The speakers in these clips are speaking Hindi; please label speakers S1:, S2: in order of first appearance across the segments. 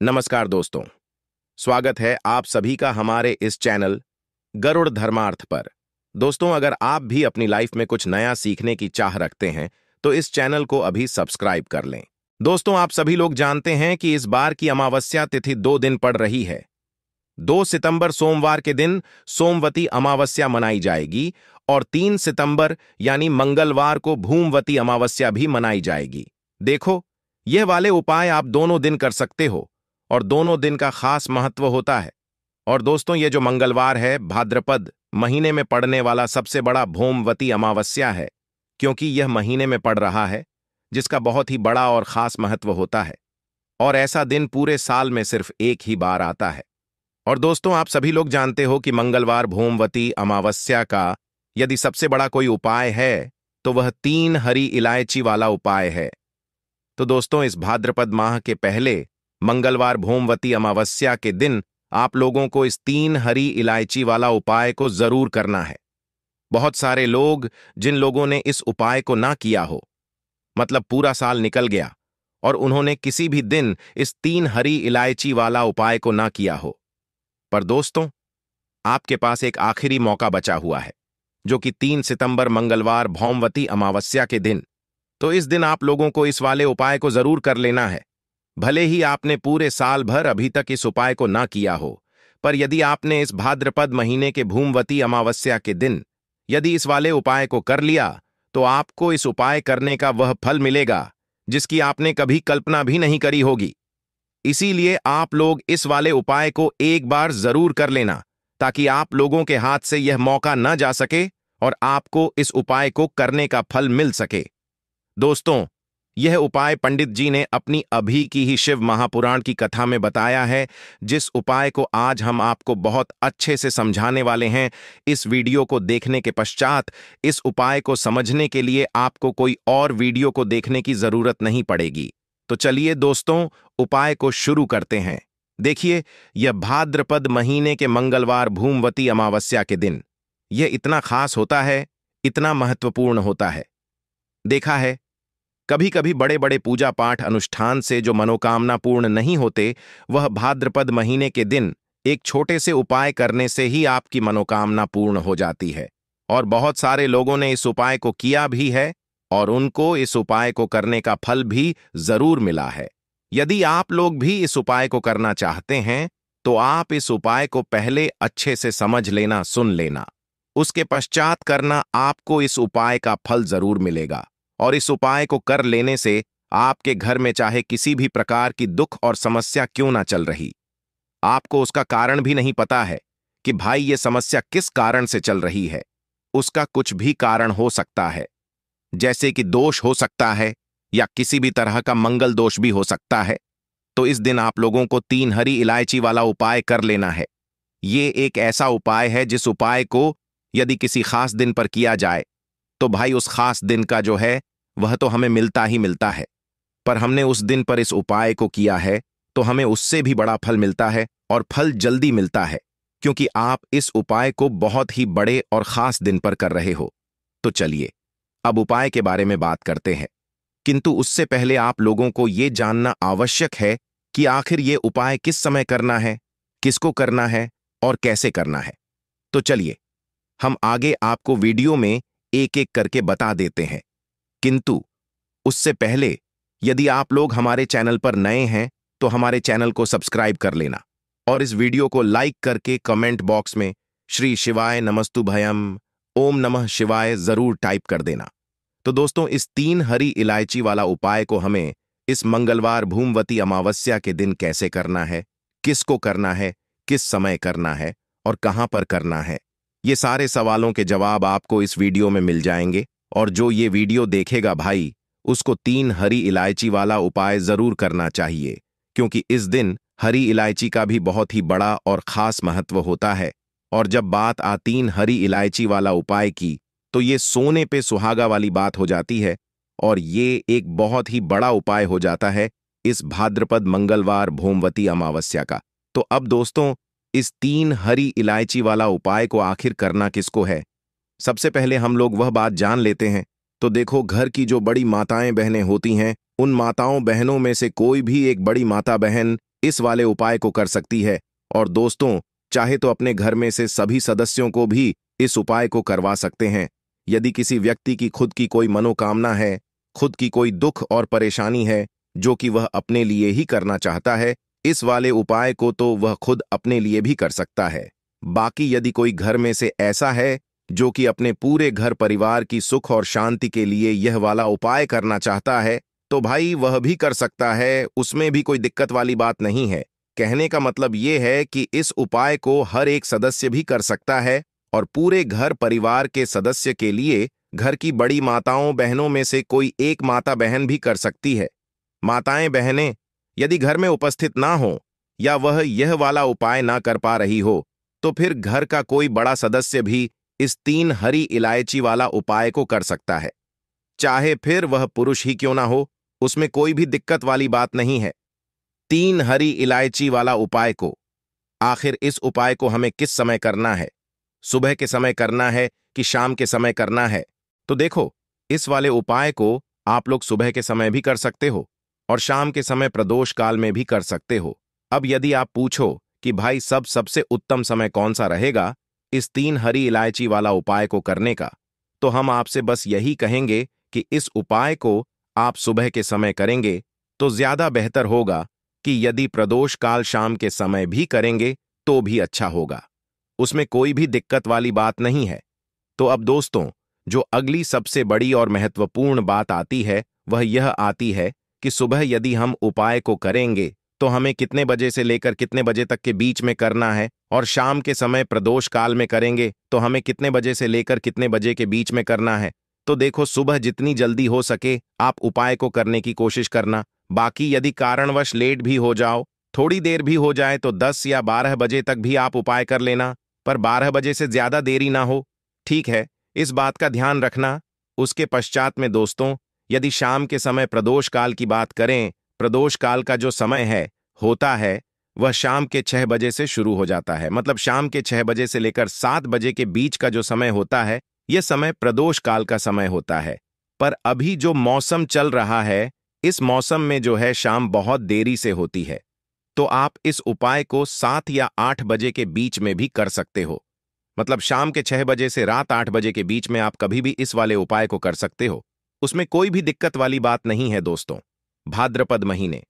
S1: नमस्कार दोस्तों। स्वागत है आप सभी का हमारे इस चैनल गरुड़ धर्मार्थ पर। दोस्तों, अगर आप भी अपनी लाइफ में कुछ नया सीखने की चाह रखते हैं तो इस चैनल को अभी सब्सक्राइब कर लें। दोस्तों, आप सभी लोग जानते हैं कि इस बार की अमावस्या तिथि 2 दिन पड़ रही है। 2 सितंबर सोमवार के दिन सोमवती अमावस्या मनाई जाएगी और 3 सितंबर यानी मंगलवार को भूमवती अमावस्या भी मनाई जाएगी। देखो, यह वाले उपाय आप दोनों दिन कर सकते हो और दोनों दिन का खास महत्व होता है। और दोस्तों, ये जो मंगलवार है भाद्रपद महीने में पड़ने वाला सबसे बड़ा भौमवती अमावस्या है, क्योंकि यह महीने में पड़ रहा है, जिसका बहुत ही बड़ा और खास महत्व होता है। और ऐसा दिन पूरे साल में सिर्फ एक ही बार आता है। और दोस्तों, आप सभी लोग जानते हो कि मंगलवार भौमवती अमावस्या का यदि सबसे बड़ा कोई उपाय है तो वह 3 हरी इलायची वाला उपाय है। तो दोस्तों, इस भाद्रपद माह के पहले मंगलवार भौमवती अमावस्या के दिन आप लोगों को इस 3 हरी इलायची वाला उपाय को जरूर करना है। बहुत सारे लोग, जिन लोगों ने इस उपाय को ना किया हो, मतलब पूरा साल निकल गया और उन्होंने किसी भी दिन इस 3 हरी इलायची वाला उपाय को ना किया हो। पर दोस्तों, आपके पास एक आखिरी मौका बचा हुआ है, जो कि 3 सितंबर मंगलवार भौमवती अमावस्या के दिन। तो इस दिन आप लोगों को इस वाले उपाय को जरूर कर लेना है। भले ही आपने पूरे साल भर अभी तक इस उपाय को ना किया हो, पर यदि आपने इस भाद्रपद महीने के भूमवती अमावस्या के दिन यदि इस वाले उपाय को कर लिया तो आपको इस उपाय करने का वह फल मिलेगा जिसकी आपने कभी कल्पना भी नहीं करी होगी। इसीलिए आप लोग इस वाले उपाय को एक बार जरूर कर लेना, ताकि आप लोगों के हाथ से यह मौका न जा सके और आपको इस उपाय को करने का फल मिल सके। दोस्तों, यह उपाय पंडित जी ने अपनी अभी की ही शिव महापुराण की कथा में बताया है, जिस उपाय को आज हम आपको बहुत अच्छे से समझाने वाले हैं। इस वीडियो को देखने के पश्चात इस उपाय को समझने के लिए आपको कोई और वीडियो को देखने की जरूरत नहीं पड़ेगी। तो चलिए दोस्तों, उपाय को शुरू करते हैं। देखिए, यह भाद्रपद महीने के मंगलवार भूमवती अमावस्या के दिन यह इतना खास होता है, इतना महत्वपूर्ण होता है। देखा है, कभी कभी बड़े बड़े पूजा पाठ अनुष्ठान से जो मनोकामना पूर्ण नहीं होते, वह भाद्रपद महीने के दिन एक छोटे से उपाय करने से ही आपकी मनोकामना पूर्ण हो जाती है। और बहुत सारे लोगों ने इस उपाय को किया भी है और उनको इस उपाय को करने का फल भी जरूर मिला है। यदि आप लोग भी इस उपाय को करना चाहते हैं तो आप इस उपाय को पहले अच्छे से समझ लेना, सुन लेना, उसके पश्चात करना। आपको इस उपाय का फल जरूर मिलेगा। और इस उपाय को कर लेने से आपके घर में चाहे किसी भी प्रकार की दुख और समस्या क्यों ना चल रही, आपको उसका कारण भी नहीं पता है कि भाई ये समस्या किस कारण से चल रही है। उसका कुछ भी कारण हो सकता है, जैसे कि दोष हो सकता है या किसी भी तरह का मंगल दोष भी हो सकता है। तो इस दिन आप लोगों को 3 हरी इलायची वाला उपाय कर लेना है। ये एक ऐसा उपाय है जिस उपाय को यदि किसी खास दिन पर किया जाए तो भाई उस खास दिन का जो है वह तो हमें मिलता ही मिलता है। पर हमने उस दिन पर इस उपाय को किया है तो हमें उससे भी बड़ा फल मिलता है, और फल जल्दी मिलता है, क्योंकि आप इस उपाय को बहुत ही बड़े और खास दिन पर कर रहे हो। तो चलिए अब उपाय के बारे में बात करते हैं, किंतु उससे पहले आप लोगों को यह जानना आवश्यक है कि आखिर ये उपाय किस समय करना है, किसको करना है और कैसे करना है। तो चलिए हम आगे आपको वीडियो में एक एक करके बता देते हैं, किंतु उससे पहले यदि आप लोग हमारे चैनल पर नए हैं तो हमारे चैनल को सब्सक्राइब कर लेना और इस वीडियो को लाइक करके कमेंट बॉक्स में श्री शिवाय नमस्तुभयम, ओम नमः शिवाय जरूर टाइप कर देना। तो दोस्तों, इस 3 हरी इलायची वाला उपाय को हमें इस मंगलवार भूमवती अमावस्या के दिन कैसे करना है, किसको करना है, किस समय करना है और कहां पर करना है, ये सारे सवालों के जवाब आपको इस वीडियो में मिल जाएंगे। और जो ये वीडियो देखेगा भाई, उसको 3 हरी इलायची वाला उपाय जरूर करना चाहिए, क्योंकि इस दिन हरी इलायची का भी बहुत ही बड़ा और खास महत्व होता है। और जब बात आ 3 हरी इलायची वाला उपाय की, तो ये सोने पे सुहागा वाली बात हो जाती है और ये एक बहुत ही बड़ा उपाय हो जाता है इस भाद्रपद मंगलवार भौमवती अमावस्या का। तो अब दोस्तों, इस 3 हरी इलायची वाला उपाय को आखिर करना किसको है, सबसे पहले हम लोग वह बात जान लेते हैं। तो देखो, घर की जो बड़ी माताएं बहनें होती हैं, उन माताओं बहनों में से कोई भी एक बड़ी माता बहन इस वाले उपाय को कर सकती है। और दोस्तों, चाहे तो अपने घर में से सभी सदस्यों को भी इस उपाय को करवा सकते हैं। यदि किसी व्यक्ति की खुद की कोई मनोकामना है, खुद की कोई दुख और परेशानी है जो कि वह अपने लिए ही करना चाहता है, इस वाले उपाय को तो वह खुद अपने लिए भी कर सकता है। बाकी यदि कोई घर में से ऐसा है जो कि अपने पूरे घर परिवार की सुख और शांति के लिए यह वाला उपाय करना चाहता है, तो भाई वह भी कर सकता है, उसमें भी कोई दिक्कत वाली बात नहीं है। कहने का मतलब ये है कि इस उपाय को हर एक सदस्य भी कर सकता है और पूरे घर परिवार के सदस्य के लिए घर की बड़ी माताओं बहनों में से कोई एक माता बहन भी कर सकती है। माताएं बहनें यदि घर में उपस्थित ना हो या वह यह वाला उपाय ना कर पा रही हो, तो फिर घर का कोई बड़ा सदस्य भी इस 3 हरी इलायची वाला उपाय को कर सकता है। चाहे फिर वह पुरुष ही क्यों ना हो, उसमें कोई भी दिक्कत वाली बात नहीं है। 3 हरी इलायची वाला उपाय को आखिर इस उपाय को हमें किस समय करना है? सुबह के समय करना है कि शाम के समय करना है? तो देखो, इस वाले उपाय को आप लोग सुबह के समय भी कर सकते हो और शाम के समय प्रदोष काल में भी कर सकते हो। अब यदि आप पूछो कि भाई सबसे उत्तम समय कौन सा रहेगा इस 3 हरी इलायची वाला उपाय को करने का, तो हम आपसे बस यही कहेंगे कि इस उपाय को आप सुबह के समय करेंगे तो ज्यादा बेहतर होगा कि यदि प्रदोष काल शाम के समय भी करेंगे तो भी अच्छा होगा। उसमें कोई भी दिक्कत वाली बात नहीं है। तो अब दोस्तों, जो अगली सबसे बड़ी और महत्वपूर्ण बात आती है वह यह आती है कि सुबह यदि हम उपाय को करेंगे तो हमें कितने बजे से लेकर कितने बजे तक के बीच में करना है, और शाम के समय प्रदोष काल में करेंगे तो हमें कितने बजे से लेकर कितने बजे के बीच में करना है। तो देखो, सुबह जितनी जल्दी हो सके आप उपाय को करने की कोशिश करना। बाकी यदि कारणवश लेट भी हो जाओ, थोड़ी देर भी हो जाए, तो 10 या 12 बजे तक भी आप उपाय कर लेना, पर 12 बजे से ज्यादा देरी ना हो। ठीक है, इस बात का ध्यान रखना। उसके पश्चात में दोस्तों, यदि शाम के समय प्रदोष काल की बात करें, प्रदोष काल का जो समय होता है वह शाम के 6 बजे से शुरू हो जाता है। मतलब शाम के 6 बजे से लेकर 7 बजे के बीच का जो समय होता है, यह समय प्रदोष काल का समय होता है। पर अभी जो मौसम चल रहा है, इस मौसम में जो है शाम बहुत देरी से होती है, तो आप इस उपाय को 7 या 8 बजे के बीच में भी कर सकते हो। मतलब शाम के 6 बजे से रात 8 बजे के बीच में आप कभी भी इस वाले उपाय को कर सकते हो। उसमें कोई भी दिक्कत वाली बात नहीं है दोस्तों। भाद्रपद महीने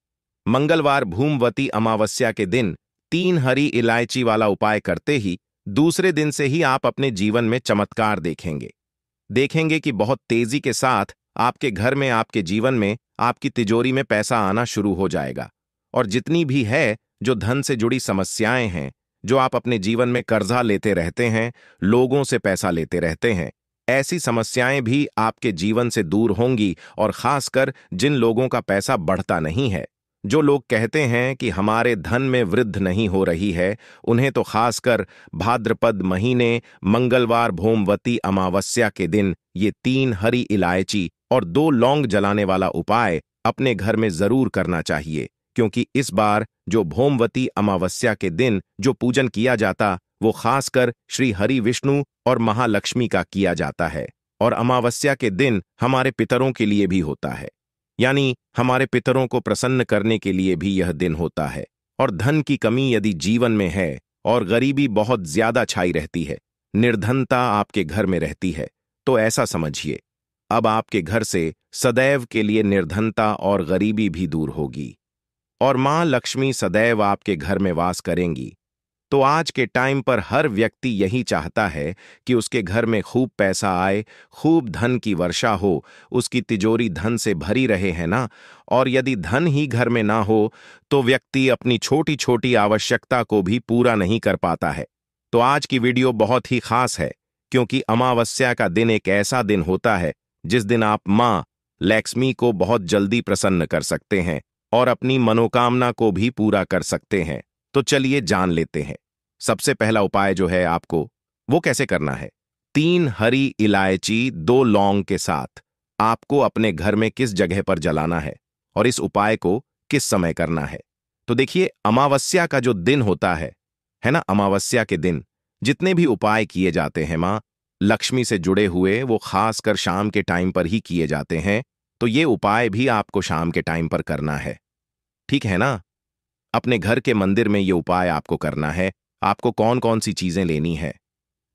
S1: मंगलवार भूमवती अमावस्या के दिन 3 हरी इलायची वाला उपाय करते ही दूसरे दिन से ही आप अपने जीवन में चमत्कार देखेंगे कि बहुत तेजी के साथ आपके घर में, आपके जीवन में, आपकी तिजोरी में पैसा आना शुरू हो जाएगा। और जितनी भी है जो धन से जुड़ी समस्याएं हैं, जो आप अपने जीवन में कर्जा लेते रहते हैं, लोगों से पैसा लेते रहते हैं, ऐसी समस्याएं भी आपके जीवन से दूर होंगी। और खासकर जिन लोगों का पैसा बढ़ता नहीं है, जो लोग कहते हैं कि हमारे धन में वृद्धि नहीं हो रही है, उन्हें तो खासकर भाद्रपद महीने मंगलवार भोमवती अमावस्या के दिन ये 3 हरी इलायची और 2 लौंग जलाने वाला उपाय अपने घर में जरूर करना चाहिए। क्योंकि इस बार जो भोमवती अमावस्या के दिन जो पूजन किया जाता, वो खासकर श्री हरि विष्णु और महालक्ष्मी का किया जाता है। और अमावस्या के दिन हमारे पितरों के लिए भी होता है, यानी हमारे पितरों को प्रसन्न करने के लिए भी यह दिन होता है। और धन की कमी यदि जीवन में है और गरीबी बहुत ज्यादा छाई रहती है, निर्धनता आपके घर में रहती है, तो ऐसा समझिए अब आपके घर से सदैव के लिए निर्धनता और गरीबी भी दूर होगी और मां लक्ष्मी सदैव आपके घर में वास करेंगी। तो आज के टाइम पर हर व्यक्ति यही चाहता है कि उसके घर में खूब पैसा आए, खूब धन की वर्षा हो, उसकी तिजोरी धन से भरी रहे, है ना। और यदि धन ही घर में ना हो तो व्यक्ति अपनी छोटी छोटी आवश्यकता को भी पूरा नहीं कर पाता है। तो आज की वीडियो बहुत ही खास है, क्योंकि अमावस्या का दिन एक ऐसा दिन होता है जिस दिन आप मां लक्ष्मी को बहुत जल्दी प्रसन्न कर सकते हैं और अपनी मनोकामना को भी पूरा कर सकते हैं। तो चलिए जान लेते हैं। सबसे पहला उपाय जो है आपको वो कैसे करना है। 3 हरी इलायची 2 लौंग के साथ आपको अपने घर में किस जगह पर जलाना है और इस उपाय को किस समय करना है। तो देखिए, अमावस्या का जो दिन होता है ना, अमावस्या के दिन जितने भी उपाय किए जाते हैं मां लक्ष्मी से जुड़े हुए, वो खासकर शाम के टाइम पर ही किए जाते हैं। तो ये उपाय भी आपको शाम के टाइम पर करना है, ठीक है ना। अपने घर के मंदिर में ये उपाय आपको करना है। आपको कौन कौन सी चीजें लेनी है?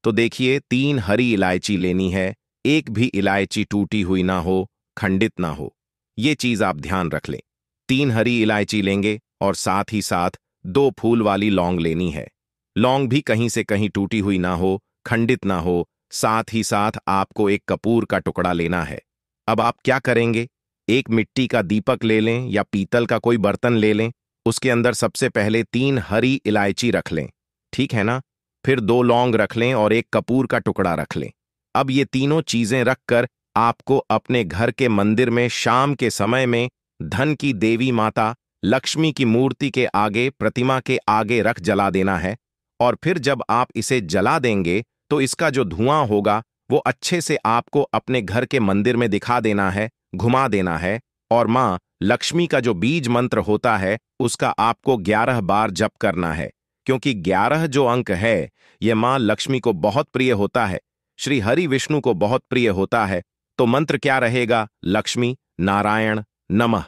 S1: तो देखिए, 3 हरी इलायची लेनी है। एक भी इलायची टूटी हुई ना हो, खंडित ना हो। ये चीज आप ध्यान रख लें। 3 हरी इलायची लेंगे और साथ ही साथ 2 फूल वाली लौंग लेनी है। लौंग भी कहीं से कहीं टूटी हुई ना हो, खंडित ना हो। साथ ही साथ आपको एक कपूर का टुकड़ा लेना है। अब आप क्या करेंगे? एक मिट्टी का दीपक ले लें या पीतल का कोई बर्तन ले लें। उसके अंदर सबसे पहले 3 हरी इलायची रख लें, ठीक है ना? फिर 2 लौंग रख लें और एक कपूर का टुकड़ा रख लें। अब ये तीनों चीजें रखकर आपको अपने घर के मंदिर में शाम के समय में धन की देवी माता लक्ष्मी की मूर्ति के आगे, प्रतिमा के आगे रख जला देना है। और फिर जब आप इसे जला देंगे तो इसका जो धुआं होगा वो अच्छे से आपको अपने घर के मंदिर में दिखा देना है, घुमा देना है। और मां लक्ष्मी का जो बीज मंत्र होता है उसका आपको 11 बार जप करना है, क्योंकि 11 जो अंक है ये मां लक्ष्मी को बहुत प्रिय होता है, श्री हरि विष्णु को बहुत प्रिय होता है। तो मंत्र क्या रहेगा? लक्ष्मी नारायण नमः।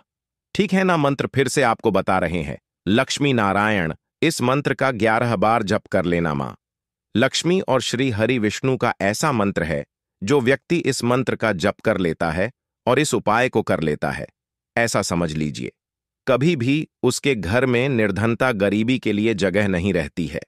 S1: ठीक है ना? मंत्र फिर से आपको बता रहे हैं, लक्ष्मी नारायण। इस मंत्र का 11 बार जप कर लेना। मां लक्ष्मी और श्री हरि विष्णु का ऐसा मंत्र है, जो व्यक्ति इस मंत्र का जप कर लेता है और इस उपाय को कर लेता है, ऐसा समझ लीजिए कभी भी उसके घर में निर्धनता गरीबी के लिए जगह नहीं रहती है।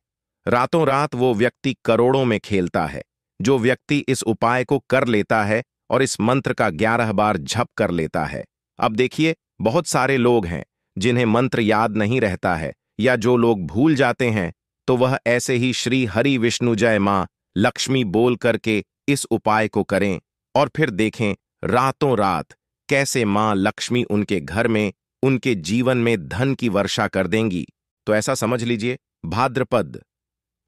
S1: रातों रात वो व्यक्ति करोड़ों में खेलता है। जो व्यक्ति इस उपाय को कर लेता है और इस मंत्र का 11 बार जप कर लेता है। अब देखिए, बहुत सारे लोग हैं जिन्हें मंत्र याद नहीं रहता है, या जो लोग भूल जाते हैं, तो वह ऐसे ही श्री हरि विष्णु जय मां लक्ष्मी बोल करके इस उपाय को करें और फिर देखें रातों रात कैसे मां लक्ष्मी उनके घर में, उनके जीवन में धन की वर्षा कर देंगी। तो ऐसा समझ लीजिए, भाद्रपद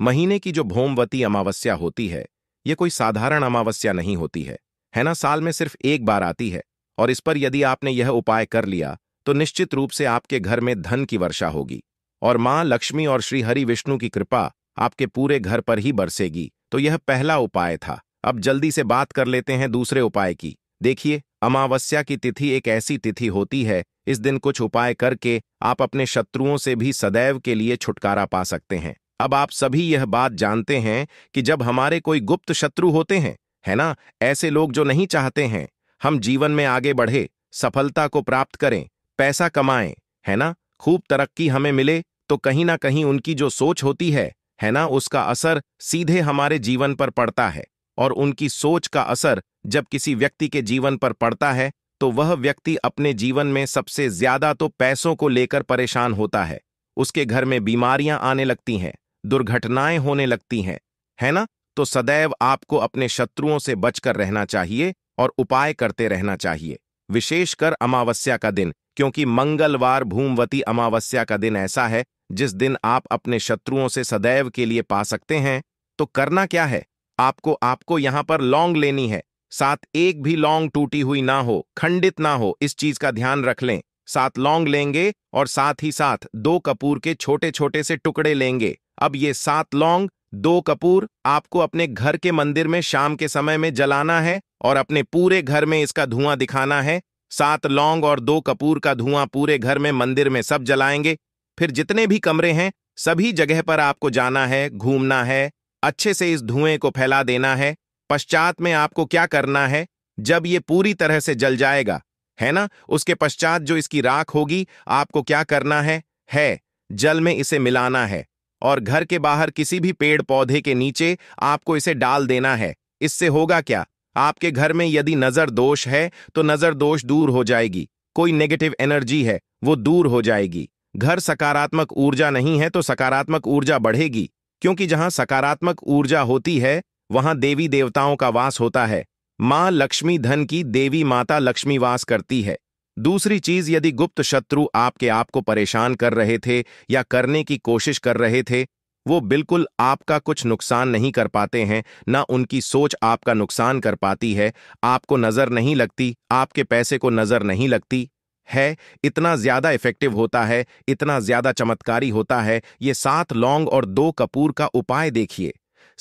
S1: महीने की जो भौमवती अमावस्या होती है, यह कोई साधारण अमावस्या नहीं होती है ना? साल में सिर्फ एक बार आती है। और इस पर यदि आपने यह उपाय कर लिया तो निश्चित रूप से आपके घर में धन की वर्षा होगी और मां लक्ष्मी और श्री हरि विष्णु की कृपा आपके पूरे घर पर ही बरसेगी। तो यह पहला उपाय था। अब जल्दी से बात कर लेते हैं दूसरे उपाय की। देखिए, अमावस्या की तिथि एक ऐसी तिथि होती है, इस दिन कुछ उपाय करके आप अपने शत्रुओं से भी सदैव के लिए छुटकारा पा सकते हैं। अब आप सभी यह बात जानते हैं कि जब हमारे कोई गुप्त शत्रु होते हैं, है ना, ऐसे लोग जो नहीं चाहते हैं हम जीवन में आगे बढ़े, सफलता को प्राप्त करें, पैसा कमाएं, है ना, खूब तरक्की हमें मिले, तो कहीं ना कहीं उनकी जो सोच होती है ना, उसका असर सीधे हमारे जीवन पर पड़ता है। और उनकी सोच का असर जब किसी व्यक्ति के जीवन पर पड़ता है तो वह व्यक्ति अपने जीवन में सबसे ज्यादा तो पैसों को लेकर परेशान होता है। उसके घर में बीमारियां आने लगती हैं, दुर्घटनाएं होने लगती हैं, है ना? तो सदैव आपको अपने शत्रुओं से बचकर रहना चाहिए और उपाय करते रहना चाहिए, विशेषकर अमावस्या का दिन, क्योंकि मंगलवार भूमवती अमावस्या का दिन ऐसा है जिस दिन आप अपने शत्रुओं से सदैव के लिए पा सकते हैं। तो करना क्या है? आपको यहां पर लौंग लेनी है। साथ एक भी लौंग टूटी हुई ना हो, खंडित ना हो, इस चीज का ध्यान रख लें। 7 लौंग लेंगे और साथ ही साथ 2 कपूर के छोटे छोटे से टुकड़े लेंगे। अब ये 7 लौंग, 2 कपूर आपको अपने घर के मंदिर में शाम के समय में जलाना है और अपने पूरे घर में इसका धुआं दिखाना है। 7 लौंग और 2 कपूर का धुआं पूरे घर में, मंदिर में सब जलाएंगे। फिर जितने भी कमरे हैं सभी जगह पर आपको जाना है, घूमना है, अच्छे से इस धुएं को फैला देना है। पश्चात में आपको क्या करना है? जब ये पूरी तरह से जल जाएगा, है ना, उसके पश्चात जो इसकी राख होगी, आपको क्या करना है जल में इसे मिलाना है और घर के बाहर किसी भी पेड़ पौधे के नीचे आपको इसे डाल देना है। इससे होगा क्या? आपके घर में यदि नजर दोष है तो नजर दोष दूर हो जाएगी, कोई नेगेटिव एनर्जी है वो दूर हो जाएगी। घर सकारात्मक ऊर्जा नहीं है तो सकारात्मक ऊर्जा बढ़ेगी, क्योंकि जहां सकारात्मक ऊर्जा होती है वहां देवी देवताओं का वास होता है। मां लक्ष्मी, धन की देवी माता लक्ष्मी वास करती है। दूसरी चीज, यदि गुप्त शत्रु आपके आप को परेशान कर रहे थे या करने की कोशिश कर रहे थे, वो बिल्कुल आपका कुछ नुकसान नहीं कर पाते हैं, ना उनकी सोच आपका नुकसान कर पाती है। आपको नजर नहीं लगती, आपके पैसे को नजर नहीं लगती है। इतना ज्यादा इफेक्टिव होता है, इतना ज्यादा चमत्कारी होता है ये 7 लौंग और 2 कपूर का उपाय। देखिए,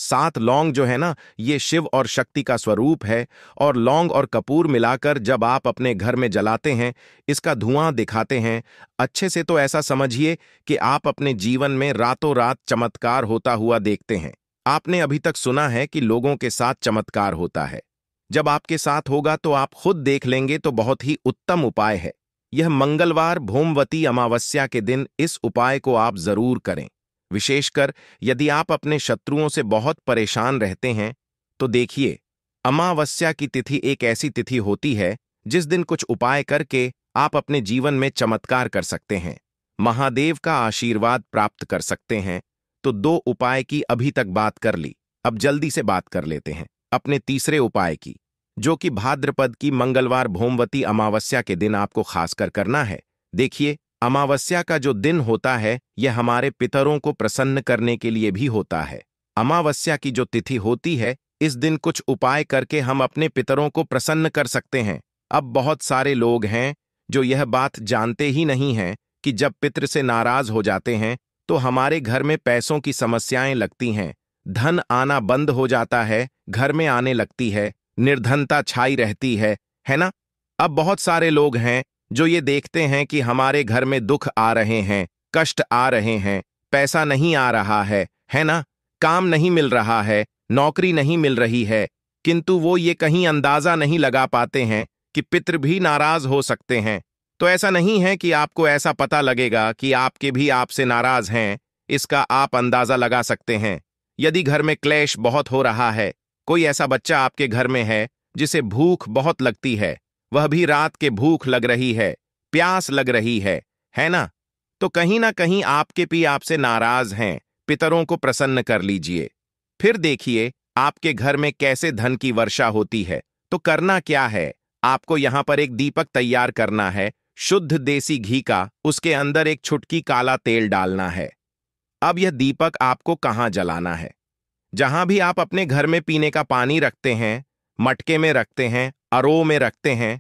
S1: 7 लौंग जो है ना, ये शिव और शक्ति का स्वरूप है। और लौंग और कपूर मिलाकर जब आप अपने घर में जलाते हैं, इसका धुआं दिखाते हैं, अच्छे से तो ऐसा समझिए कि आप अपने जीवन में रातों रात चमत्कार होता हुआ देखते हैं। आपने अभी तक सुना है कि लोगों के साथ चमत्कार होता है। जब आपके साथ होगा तो आप खुद देख लेंगे, तो बहुत ही उत्तम उपाय है। यह मंगलवार भौमवती अमावस्या के दिन इस उपाय को आप जरूर करें। विशेषकर यदि आप अपने शत्रुओं से बहुत परेशान रहते हैं, तो देखिए, अमावस्या की तिथि एक ऐसी तिथि होती है जिस दिन कुछ उपाय करके आप अपने जीवन में चमत्कार कर सकते हैं, महादेव का आशीर्वाद प्राप्त कर सकते हैं। तो 2 उपाय की अभी तक बात कर ली, अब जल्दी से बात कर लेते हैं अपने तीसरे उपाय की, जो कि भाद्रपद की मंगलवार भौमवती अमावस्या के दिन आपको खासकर करना है। देखिए, अमावस्या का जो दिन होता है, यह हमारे पितरों को प्रसन्न करने के लिए भी होता है। अमावस्या की जो तिथि होती है, इस दिन कुछ उपाय करके हम अपने पितरों को प्रसन्न कर सकते हैं। अब बहुत सारे लोग हैं जो यह बात जानते ही नहीं हैं कि जब पितृ से नाराज हो जाते हैं तो हमारे घर में पैसों की समस्याएं लगती हैं, धन आना बंद हो जाता है, घर में आने लगती है, निर्धनता छाई रहती है ना? अब बहुत सारे लोग हैं जो ये देखते हैं कि हमारे घर में दुख आ रहे हैं, कष्ट आ रहे हैं, पैसा नहीं आ रहा है ना? काम नहीं मिल रहा है, नौकरी नहीं मिल रही है, किंतु वो ये कहीं अंदाजा नहीं लगा पाते हैं कि पितृ भी नाराज हो सकते हैं। तो ऐसा नहीं है कि आपको ऐसा पता लगेगा कि आपके भी आपसे नाराज हैं, इसका आप अंदाजा लगा सकते हैं। यदि घर में क्लेश बहुत हो रहा है, कोई ऐसा बच्चा आपके घर में है जिसे भूख बहुत लगती है, वह भी रात के भूख लग रही है, प्यास लग रही है ना? तो कहीं ना कहीं आपके भी आपसे नाराज हैं, पितरों को प्रसन्न कर लीजिए। फिर देखिए आपके घर में कैसे धन की वर्षा होती है। तो करना क्या है, आपको यहां पर एक दीपक तैयार करना है, शुद्ध देसी घी का, उसके अंदर एक चुटकी काला तेल डालना है। अब यह दीपक आपको कहां जलाना है? जहां भी आप अपने घर में पीने का पानी रखते हैं, मटके में रखते हैं, अरो में रखते हैं,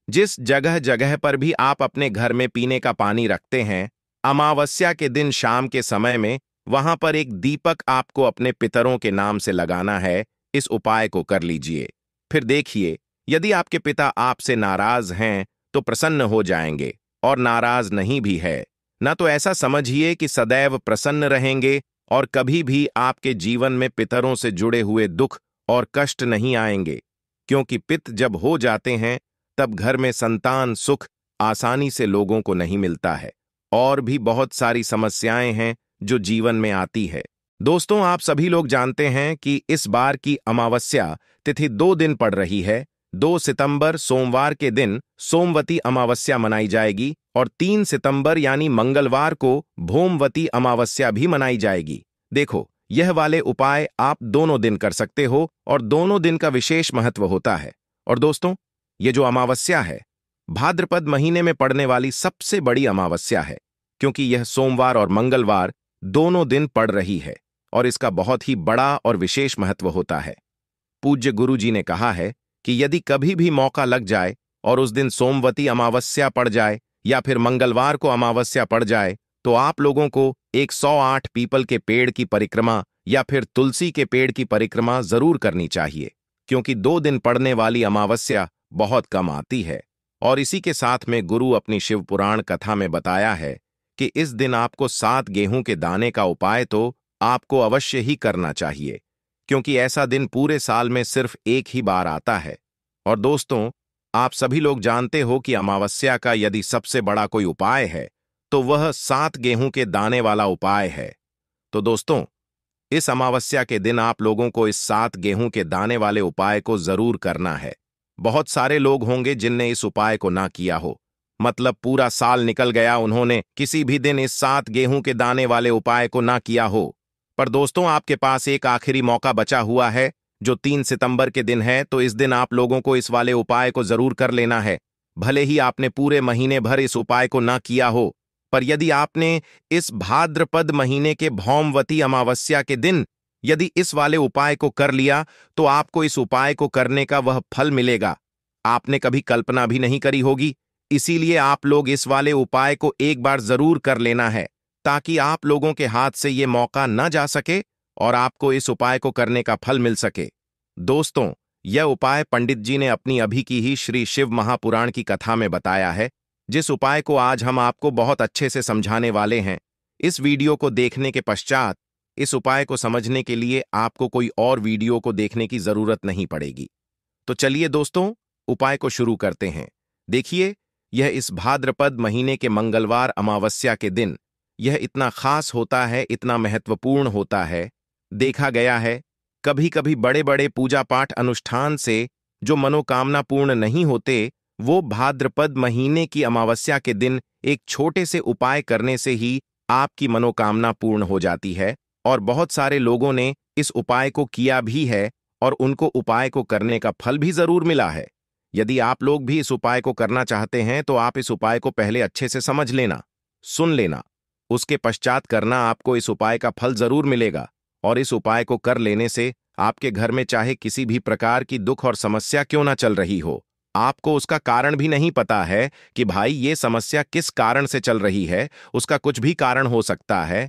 S1: जिस जगह जगह पर भी आप अपने घर में पीने का पानी रखते हैं, अमावस्या के दिन शाम के समय में वहां पर एक दीपक आपको अपने पितरों के नाम से लगाना है। इस उपाय को कर लीजिए। फिर देखिए, यदि आपके पिता आपसे नाराज हैं तो प्रसन्न हो जाएंगे, और नाराज नहीं भी है ना तो ऐसा समझिए कि सदैव प्रसन्न रहेंगे और कभी भी आपके जीवन में पितरों से जुड़े हुए दुख और कष्ट नहीं आएंगे। क्योंकि पित जब हो जाते हैं तब घर में संतान सुख आसानी से लोगों को नहीं मिलता है, और भी बहुत सारी समस्याएं हैं जो जीवन में आती है। दोस्तों, आप सभी लोग जानते हैं कि इस बार की अमावस्या तिथि 2 दिन पड़ रही है। 2 सितंबर सोमवार के दिन सोमवती अमावस्या मनाई जाएगी और 3 सितंबर यानी मंगलवार को भौमवती अमावस्या भी मनाई जाएगी। देखो, यह वाले उपाय आप दोनों दिन कर सकते हो और दोनों दिन का विशेष महत्व होता है। और दोस्तों, ये जो अमावस्या है, भाद्रपद महीने में पड़ने वाली सबसे बड़ी अमावस्या है, क्योंकि यह सोमवार और मंगलवार दोनों दिन पड़ रही है और इसका बहुत ही बड़ा और विशेष महत्व होता है। पूज्य गुरु जी ने कहा है कि यदि कभी भी मौका लग जाए और उस दिन सोमवती अमावस्या पड़ जाए या फिर मंगलवार को अमावस्या पड़ जाए, तो आप लोगों को 108 पीपल के पेड़ की परिक्रमा या फिर तुलसी के पेड़ की परिक्रमा जरूर करनी चाहिए, क्योंकि 2 दिन पड़ने वाली अमावस्या बहुत कम आती है। और इसी के साथ में गुरु अपनी शिव पुराण कथा में बताया है कि इस दिन आपको 7 गेहूं के दाने का उपाय तो आपको अवश्य ही करना चाहिए, क्योंकि ऐसा दिन पूरे साल में सिर्फ एक ही बार आता है। और दोस्तों, आप सभी लोग जानते हो कि अमावस्या का यदि सबसे बड़ा कोई उपाय है तो वह 7 गेहूं के दाने वाला उपाय है। तो दोस्तों, इस अमावस्या के दिन आप लोगों को इस 7 गेहूं के दाने वाले उपाय को जरूर करना है। बहुत सारे लोग होंगे जिनने इस उपाय को ना किया हो, मतलब पूरा साल निकल गया, उन्होंने किसी भी दिन इस 7 गेहूं के दाने वाले उपाय को ना किया हो। पर दोस्तों, आपके पास एक आखिरी मौका बचा हुआ है जो 3 सितंबर के दिन है, तो इस दिन आप लोगों को इस वाले उपाय को जरूर कर लेना है। भले ही आपने पूरे महीने भर इस उपाय को ना किया हो, पर यदि आपने इस भाद्रपद महीने के भौमवती अमावस्या के दिन यदि इस वाले उपाय को कर लिया, तो आपको इस उपाय को करने का वह फल मिलेगा आपने कभी कल्पना भी नहीं करी होगी। इसीलिए आप लोग इस वाले उपाय को एक बार जरूर कर लेना है, ताकि आप लोगों के हाथ से ये मौका न जा सके और आपको इस उपाय को करने का फल मिल सके। दोस्तों, यह उपाय पंडित जी ने अपनी अभी की ही श्री शिव महापुराण की कथा में बताया है, जिस उपाय को आज हम आपको बहुत अच्छे से समझाने वाले हैं। इस वीडियो को देखने के पश्चात इस उपाय को समझने के लिए आपको कोई और वीडियो को देखने की जरूरत नहीं पड़ेगी। तो चलिए दोस्तों, उपाय को शुरू करते हैं। देखिए, यह इस भाद्रपद महीने के मंगलवार अमावस्या के दिन यह इतना खास होता है, इतना महत्वपूर्ण होता है। देखा गया है, कभी कभी बड़े बड़े पूजा पाठ अनुष्ठान से जो मनोकामना पूर्ण नहीं होते, वो भाद्रपद महीने की अमावस्या के दिन एक छोटे से उपाय करने से ही आपकी मनोकामना पूर्ण हो जाती है। और बहुत सारे लोगों ने इस उपाय को किया भी है और उनको उपाय को करने का फल भी जरूर मिला है। यदि आप लोग भी इस उपाय को करना चाहते हैं तो आप इस उपाय को पहले अच्छे से समझ लेना, सुन लेना, उसके पश्चात करना। आपको इस उपाय का फल जरूर मिलेगा और इस उपाय को कर लेने से आपके घर में चाहे किसी भी प्रकार की दुख और समस्या क्यों ना चल रही हो, आपको उसका कारण भी नहीं पता है कि भाई ये समस्या किस कारण से चल रही है, उसका कुछ भी कारण हो सकता है,